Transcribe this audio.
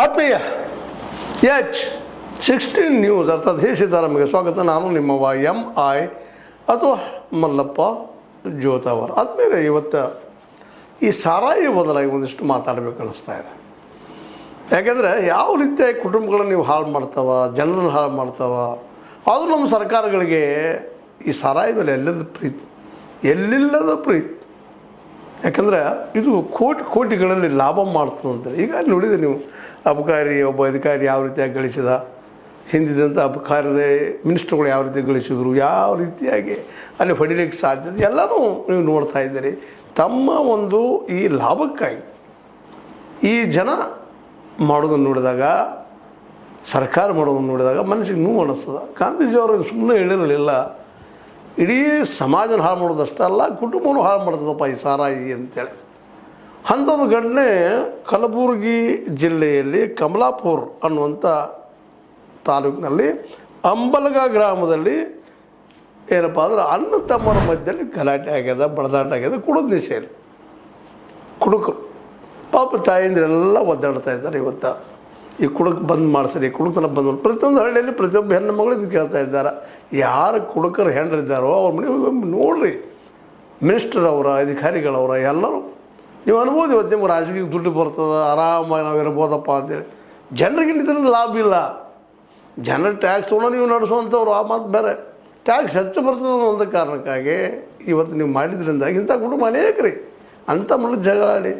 ಆತ್ಮೀಯ H16 news ಅರ್ಥಾತ್ ಹೇ ಸೀತಾರಾಮಗೆ ಸ್ವಾಗತ. ನಾನು ನಿಮ್ಮವ MI ಅಥವಾ ಮಲ್ಲಪ್ಪ ಜೋತಾವರ್. ಆದ್ಮೇಲೆ ಇವತ್ತು ಈ ಸಾರಾಯಿ ಬದಲಾಗಿ ಒಂದಿಷ್ಟು ಮಾತಾಡಬೇಕು ಅನ್ನಿಸ್ತಾ ಇದೆ. ಯಾಕೆಂದರೆ ಯಾವ ರೀತಿಯಾಗಿ ಕುಟುಂಬಗಳನ್ನು ನೀವು ಹಾಳು ಮಾಡ್ತಾವ, ಜನರನ್ನು ಹಾಳು ಮಾಡ್ತಾವ. ಅದು ನಮ್ಮ ಸರ್ಕಾರಗಳಿಗೆ ಈ ಸಾರಾಯಿ ಮೇಲೆ ಎಲ್ಲಿಲ್ಲದ ಪ್ರೀತಿ. ಯಾಕಂದರೆ ಇದು ಕೋಟಿಗಳಲ್ಲಿ ಲಾಭ ಮಾಡ್ತದೆ ಅಂತೇಳಿ. ಈಗ ಅಲ್ಲಿ ನೋಡಿದೆ ನೀವು, ಒಬ್ಬ ಅಧಿಕಾರಿ ಯಾವ ರೀತಿಯಾಗಿ ಗಳಿಸಿದ, ಹಿಂದಿದಂಥ ಅಬಕಾರದ ಮಿನಿಸ್ಟ್ರುಗಳು ಯಾವ ರೀತಿ ಗಳಿಸಿದ್ರು, ಯಾವ ರೀತಿಯಾಗಿ ಅಲ್ಲಿ ಹೊಡಿಲಿಕ್ಕೆ ಸಾಧ್ಯತೆ ಎಲ್ಲನೂ ನೀವು ನೋಡ್ತಾ ಇದ್ದೀರಿ. ತಮ್ಮ ಒಂದು ಈ ಲಾಭಕ್ಕಾಗಿ ಈ ಜನ ಮಾಡೋದನ್ನು ನೋಡಿದಾಗ, ಸರ್ಕಾರ ಮಾಡೋದನ್ನು ನೋಡಿದಾಗ ಮನಸ್ಸಿಗೆ ನೋವು ಅನ್ನಿಸ್ತದೆ. ಗಾಂಧೀಜಿಯವರು ಸುಮ್ಮನೆ ಹೇಳಿರಲಿಲ್ಲ, ಇಡೀ ಸಮಾಜನ ಹಾಳು ಮಾಡೋದಷ್ಟೇ ಅಲ್ಲ, ಕುಟುಂಬನೂ ಹಾಳು ಮಾಡ್ತದಪ್ಪ ಈ ಸಾರಾಯಿ ಅಂತೇಳಿ. ಅಂಥದ್ದು ಘಟನೆ ಕಲಬುರಗಿ ಜಿಲ್ಲೆಯಲ್ಲಿ ಕಮಲಾಪುರ ಅನ್ನುವಂಥ ತಾಲೂಕಿನಲ್ಲಿ ಅಂಬಲಗ ಗ್ರಾಮದಲ್ಲಿ ಏನಪ್ಪ ಅಂದ್ರೆ ಅಣ್ಣ ತಮ್ಮರ ಮಧ್ಯದಲ್ಲಿ ಗಲಾಟೆ ಆಗ್ಯದ, ಬಡದಾಟ ಆಗ್ಯದ. ಕುಡಿದ ನಿಷೇಧ ಕುಡುಕರು ಪಾಪ ತಾಯಂದಿರೆಲ್ಲ ಒದ್ದಾಡ್ತಾ ಇದ್ದಾರೆ. ಇವತ್ತು ಈ ಕುಡುಕು ಬಂದ್ ಮಾಡಿಸ್ರಿ, ಕುಡುಕತನ ಬಂದ್ ಮಾಡಿ ಪ್ರತಿಯೊಂದು ಹಳ್ಳಿಯಲ್ಲಿ ಪ್ರತಿಯೊಬ್ಬ ಹೆಣ್ಣು ಮಗಳು ಇದು ಕೇಳ್ತಾ ಇದ್ದಾರೆ. ಯಾರು ಕುಡುಕರು ಹೆಣ್ರಿದ್ದಾರೋ ಅವ್ರ ಮನೆ ನೋಡ್ರಿ, ಮಿನಿಸ್ಟರ್ ಅವರ, ಅಧಿಕಾರಿಗಳವರ ಎಲ್ಲರೂ ನೀವು ಅನ್ಬೋದು. ಇವತ್ತು ನಿಮ್ಗೆ ರಾಜಕೀಯ ದುಡ್ಡು ಬರ್ತದೆ, ಆರಾಮಾಗಿ ನಾವು ಇರ್ಬೋದಪ್ಪ ಅಂತೇಳಿ. ಜನರಿಗೆ ಇದರಿಂದ ಲಾಭ ಇಲ್ಲ. ಜನರ ಟ್ಯಾಕ್ಸ್ ತೊಗೊಂಡು ನೀವು ನಡೆಸುವಂಥವ್ರು ಆ ಮಾತು ಬೇರೆ. ಟ್ಯಾಕ್ಸ್ ಹೆಚ್ಚು ಬರ್ತದೆ ಅನ್ನೋ ಒಂದು ಕಾರಣಕ್ಕಾಗಿ ಇವತ್ತು ನೀವು ಮಾಡಿದ್ರಿಂದ ಇಂಥ ಕುಟುಂಬ ಅನೇಕ ರೀ ಅಂಥ ಮಗಳು ಜಗಳಾಡಿ